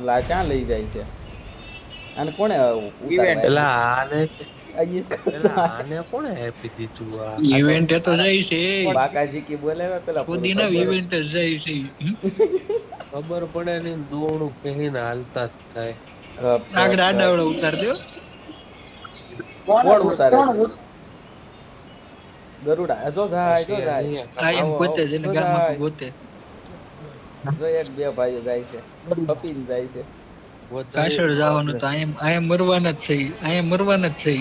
લા ક્યાં લઈ જાય છે અને કોણે ઇવેન્ટ ઉતારવા એલા આને આઈસ એલા કરશો આને કોણે આપી દીધું આ તો ઇવેન્ટ તો જાય છે બાકાજી કી બોલાવ્યા પેલા પૂરું ખુદીના ખબર ઇવેન્ટ જ જાય છે ખબર પડે ને દોણું પહેરીને હાલતા જ થાય. આગળ આડાવડા ઉતાર દો કોણ ઉતારે છે ગરુડા જો જાય જો પછી જાય અહીંયા આ એમ આવો પોતે આવો જ એને જો ગામમાં જાય ગોતે જો એક બે ભાઈઓ જાય છે કપીને જાય છે વધારે કાશળ જવાનું આપણે તો આયા મરવાના જ છે આયા મરવાના જ છે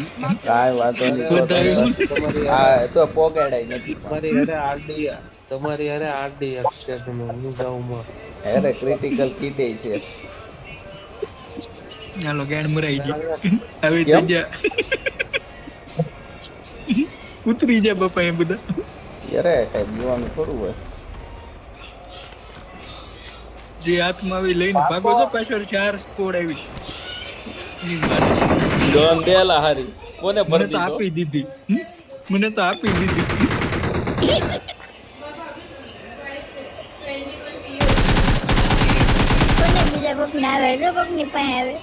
કાંઈ વાંધો નહીં તો બધા એવું તમારી હા તો પોકેડાય નથી તમારી અરે આરડી તમારી અરે આરડી છે તમે હું જાઉં માં અરે ક્રિટિકલ કીટે છે ચાલો ગેણ મરાઈ ગઈ આવી કેમ? જગ્યા ઉતરી જાય બાપા એ બધા અરે કઈ દીવાનું થોડું હોય જે હાથમાં આવી લઈને ભાગો તો પાછળ 4 સ્કોડ આવી ડોન દેલા હારી કોને મને ભરી તો દીધો આપી દીધી મને તો આપી દીધી બીજા કોક ના આવે જો કોક ની પાસે આવે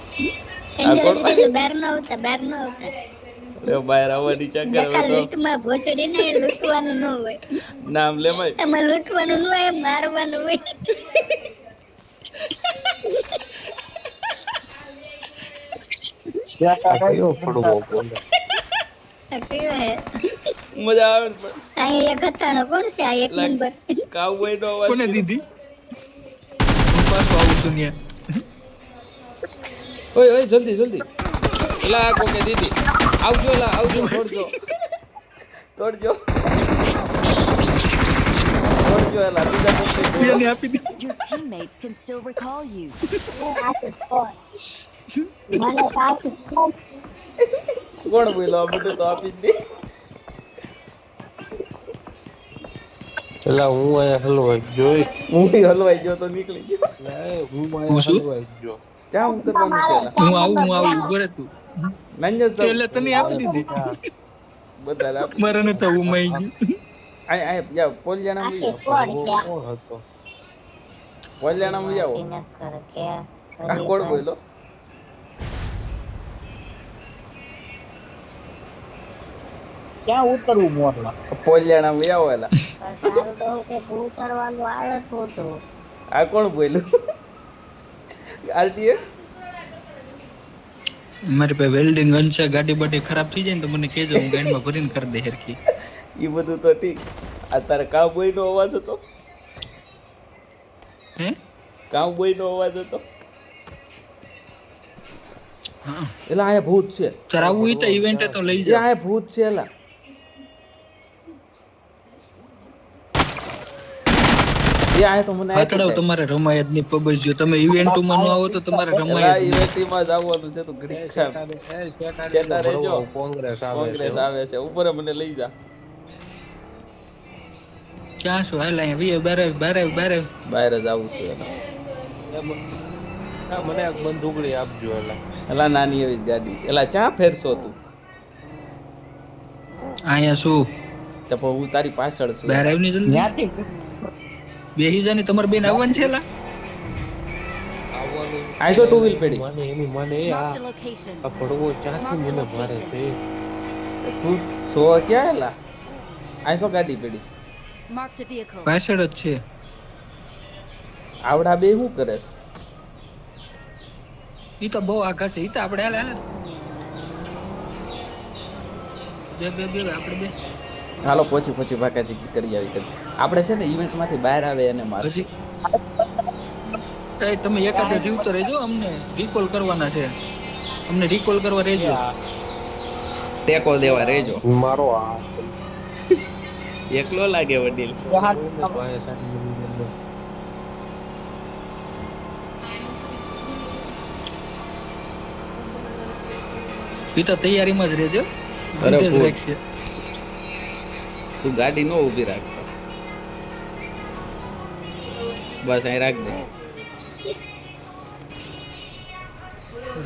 આ કોણ બહાર ન આવતા લે બહાર આવવાની ચક્કર હવે તો લૂંટમાં ભોસડી ને લૂંટવાનું ન હોય નામ લે ભાઈ એમાં લૂંટવાનું ન હોય મારવાનું હોય આ કયો પડવો બોલે આ કેવા હે મજા આવે ને પણ અહીંયા એક હતાનો કોણ છે આ એક નંબર કાઉબોય નો અવાજ કોને કર્યો. દીધી હું પાછો આવું છું ન્યા ઓય ઓય જલ્દી જલ્દી એલા કોકે દીધી આવજો એલા આવજો તોડજો તોડજો તોડજો એલા બીજા કોકે એને આપી દીધી Your teammates can still recall you. મને સાચું કોણ બોલો આ બધું તો આપી જ દે એલા હું અહીંયા હલવાઈ જોઈ હું બી હલવાઈ ગયો તો નીકળી ગયો હું હું અહીંયા શું? હલવાઈ ગયો ક્યાં ઉતરવાનું છે એલા હું આવું ઉભો રહે તું નાન્યો સૌ એટલે તને આપી દીધી બધા આપી મારે નતા હું માઈ ગયું આય આય જા પોલિયાના માં જાઓ કોણ હતો પોલિયાના માં જાઓ આ કોણ બોલો ક્યાં ઉતરવું મોરમાં પોલિયાના માં જાઓ એલા ઉતરવાનું આવે તો આ કોણ બોલ્યું આરટીએક્સ મારી પાસે વેલ્ડિંગ ગન છે ગાડી બાડી ખરાબ થઈ જાય ને તો મને કહેજો હું ગાડીમાં ભરીને કરી દે હરખી એ બધું તો ઠીક આ તારે કાઉબોય નો અવાજ હતો હે કાઉબોય નો અવાજ હતો હા એલા આયા ભૂત છે તાર આવું હોય તો ઇવેન્ટ તો લઈ એ જા આયા ભૂત છે એલા એ આયા તો મને પાતળાવ તમારે રમાય જ નહીં પબજ તમે ઇવેન્ટમાં ન આવો તો તમારે રમાય જ નહીં ઇવેન્ટમાં જ આવવાનું છે તો ઘડીક ખામ ચેતા રહેજો કોંગ્રેસ આવે કોંગ્રેસ આવે છે ઉપર મને લઈ જા ક્યાં છો હાલ અહીંયા વીએ બારે બહાર જ આવું છું એલા મને એક બંદૂકડી આપજો એલા એલા નાની એવી જ ગાડી છે એલા ચા ફેરશો તું અહીંયા શું તો પણ હું તારી પાછળ છું બહાર આવી ની જલ્દી ત્યાંથી બેહી જા ને તમારે બેન આવવાનું છે લા આવવાનું આ જો ટુ વ્હીલ પડી મને એની મને આ Marked a location. આ પડવો ચાસી મને મારે છે તું સો ક્યાં એલા આ તો ગાડી પડી Marked a vehicle. પાછળ જ છે આવડા બે શું કરે છે ઈ તો બહુ આઘા છે ઈ તો આપણે હાલ બે આપણે બે હાલો પોચી પોચી ભાકાજી કરી આવી કરી આપણે છે ને ઇવેન્ટ માંથી બહાર આવે એને માર હજી એ તમે એકાદે જીવતો રહેજો અમને રિકોલ કરવાના છે અમને રિકોલ કરવા રહેજો ટેકો દેવા રહેજો મારો આ એકલો લાગે વડીલ પાસે સાડી મને ઈ તો તૈયારીમાં જ રહેજો અરે બધે જ ભૂત. રાખશે તું ગાડી નો ઊભી રાખતો બસ અહીં રાખ દે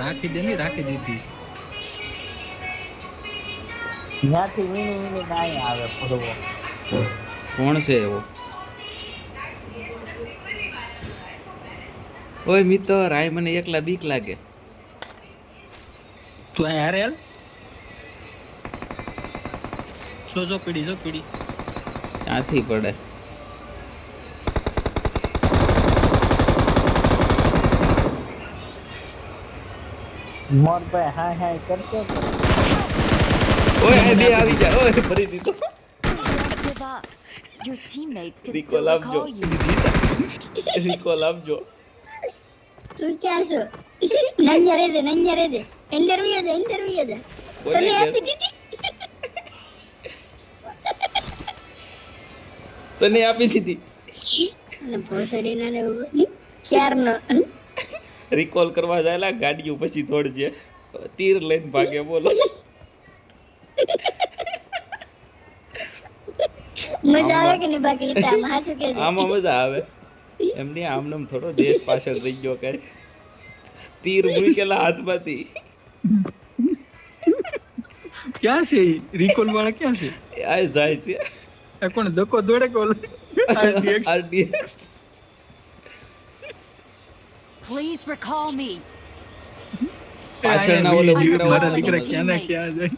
રાખી દે ને રાખી દીધી ત્યાંથી વીણી અહીંયા આવે ફરવો કોણ છે એવો ઓય મિત્ર આય મને એકલા બીક લાગે. તું અહીં હારે હાલ. જો પીડી ક્યાંથી પડે? મોર ભાઈ હાય કરતો હતો. ઓય આ બે આવી જા. ઓય ફરી દીધો. Don't give up. Your teammates can Recall still આપજો. recall you. રિકોલ આપજો. તું ક્યાં છો? નંજા રેજે અંદર વિયા જા કોને તને ઘેર? આપી દીધી. તને આપી દીધી. અને ભોસડીના ને ક્યારનો રિકોલ કરવા જાયલા ગાડીઓ પછી દોડજે. તીર લઈને ભાગે બોલો. મજા આવે કે ને બાકી આમાં હાસુ કે આમાં મજા આવે. એમની આમનમ થોડો દેશ પાછળ રહી ગયો કઈ. તીર મૂકેલા હાથમાંથી. ક્યાં છે રિકોલ વાળા ક્યાં છે? આ જાય છે. આ કોણ ધક્કો દોડે કે ઓલો RDX. Please recall me. પાછળના ઓલો દીકરા મારા દીકરા ક્યાં ના ક્યાં જાય.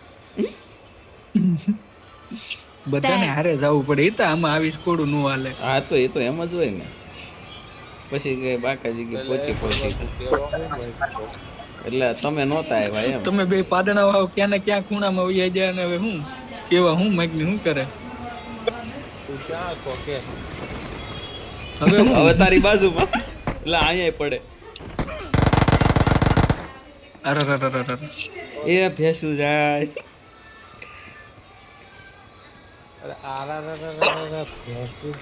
બધાને હારે જવું પડે. એ તો આમાં આવી સ્કોડું નો હાલે. હા તો એ તો એમ જ હોય ને. પછી કે બાકાજી કે પહોંચી એટલે તમે નહોતા આવ્યા એમ. તમે બે પાદણા વાવ ક્યાં ને ક્યાં ખૂણામાં વહી જાય ને હવે હું કેવા હું મેગની શું કરે તું ક્યાં છો કે હવે હું હવે તારી બાજુમાં એટલે અહીંયા પડે. અરે એ ભેસું જાય. અરે આરા ભેંસું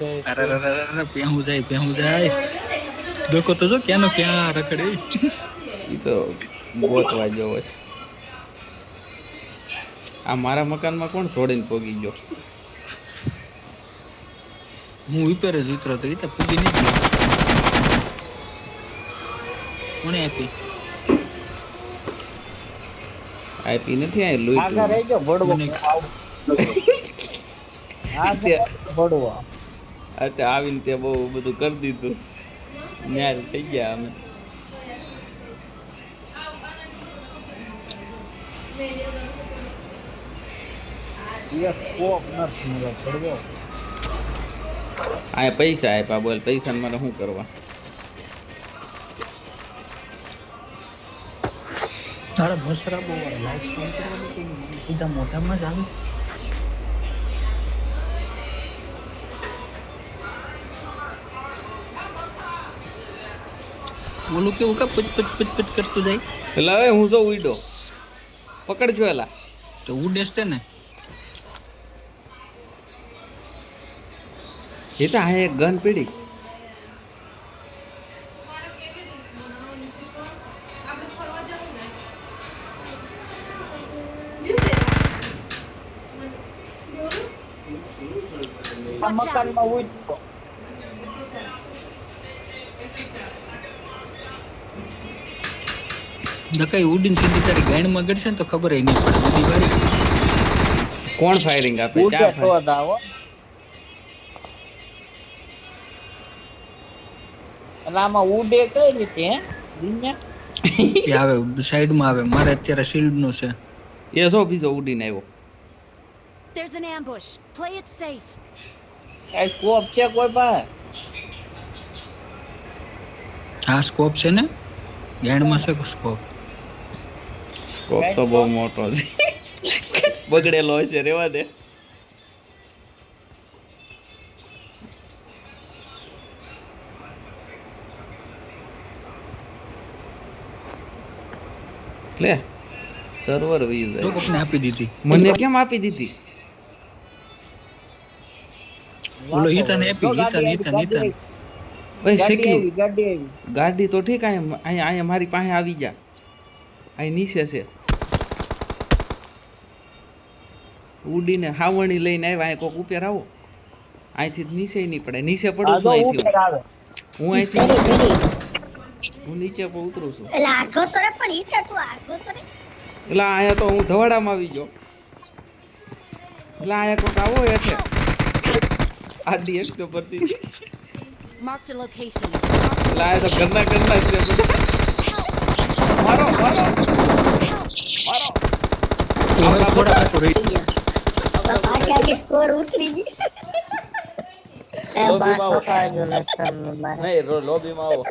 જાય પહેવું જાય દેખો તો જો ક્યાંનો ક્યાં રખડે. એ તો ગોતવા જેવો હોય. આ મારા મકાનમાં કોણ છોડીને પોગી ગયો? હું ઉપર જ ઉતરો તો એ તો પૂગી નહીં ગયો. કોણે આપી? આપી નથી આ લોહી આગળ રહેજો ભડવો ભડવો અત્યારે આવીને તે બહુ બધું કરી દીધું. ન્યાર થઈ ગયા અમે. એક કોપ નથી મળે ભડવો આ પૈસા આપ્યા બોલ. પૈસા મારે શું કરવા? તારા ભસરા બહુ લાઈટ ફોન કરવાની કે સીધા મોઢામાં જ આવે. બોલું કેવું કા પચ પચ પચ પચ કરતું જાય એટલે હવે હું જો ઉડ્યો પકડજો એલા તો ઉડેસ તે ને. એ તો આ એક ગન પીડી. આ મકાનમાં ઉઠો દકાઈ ઉડીને સીધી તારી ગાંડમાં ગડશે ને તો ખબર ય નહીં પડે. બધી વાળી કોણ ફાયરિંગ આપે? ઉઠે ક્યાં તો દાવો અને આમાં ઉડે કઈ રીતે હે દિન્યા એ આવે સાઈડમાં આવે. મારે અત્યારે શિલ્ડ નું છે. એ જો બીજો ઉડીને આવ્યો. There's an ambush. Play it safe. આ સ્કોપ છે કોઈ પાસે હા સ્કોપ છે ને ગાંડમાં છે સ્કોપ. સ્કોપ તો બહુ મોટો છે. બગડેલો હશે રેવા દે. લે સર્વર વયું જાય. કોકને આપી દીધી. મને કેમ આપી દીધી? બોલો ઈતાને આપી. ઈતાન ઓય શીખ્યું. ગાડી ગાડી તો ઠીક અહીંયા મારી પાસે આવી જા. અહીં નીચે છે. ઉડીને હાવણી લઈને આવ્યા. અહીં કોક ઉપર આવો. અહીંથી નીચે નહીં પડે. નીચે પડું છું અહીંથી. આવે હું અહીંથી હું નીચે પર ઉતરું છું. એટલે આગો તોડે પણ ઈતા તું આગો તોડે એટલે અહીંયા તો હું ધવાડામાં આવી ગયો. એટલે અહીંયા કોક આવો એટલે આડી એક તો પરથી Marked a location. એલા આ તો ઘરના છે બધા. મારો મારો મારો હવે થોડા કાકો રહી આખે આખે સ્કોર ઉતરી ગઈ લોબીમાં આવો નહીં લોબીમાં આવો